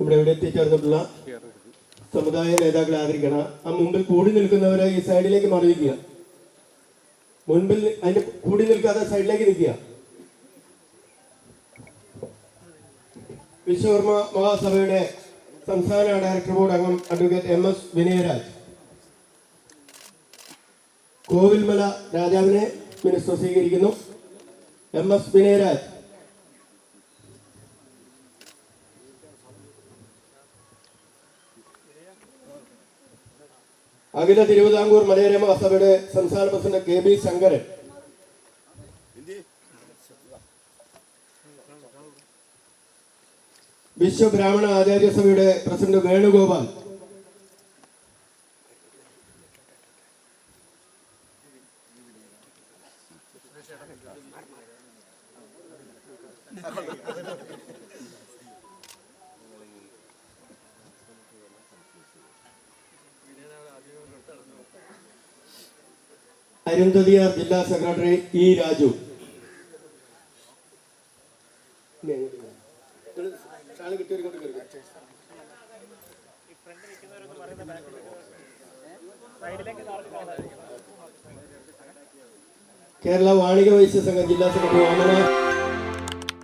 ഇവിടെ ഇവിടെ എത്തിച്ചേർന്നിട്ടുള്ള സമുദായ നേതാക്കളെ ആദരിക്കണം. ആ മുമ്പിൽ കൂടി നിൽക്കുന്നവരെ ഈ സൈഡിലേക്ക് മാറിയിരിക്കുക. മുൻപിൽ അതിന്റെ കൂടി നിൽക്കാതെ സൈഡിലേക്ക് നിൽക്കുക. വിശ്വകർമ്മ മഹാസഭയുടെ സംസ്ഥാന ഡയറക്ടർ ബോർഡ് അംഗം അഡ്വക്കേറ്റ് MS വിനയരാജ് കോവിൽമല രാജാവിനെ മിനിസ്റ്റർ സ്വീകരിക്കുന്നു. MS വിനയരാജ്. അഖില തിരുവിതാംകൂർ മലയോര മഹാസഭയുടെ സംസ്ഥാന പ്രസിഡന്റ് KB ശങ്കരൻ, വിശ്വ ബ്രാഹ്മണ ആചാര്യസഭയുടെ പ്രസിഡന്റ് വേണുഗോപാൽ, അരുന്ധതിയാർ ജില്ലാ സെക്രട്ടറി E രാജു, കേരള വാണിക വൈശ്യ സംഘം ജില്ലാ സെക്രട്ടറി ഓമന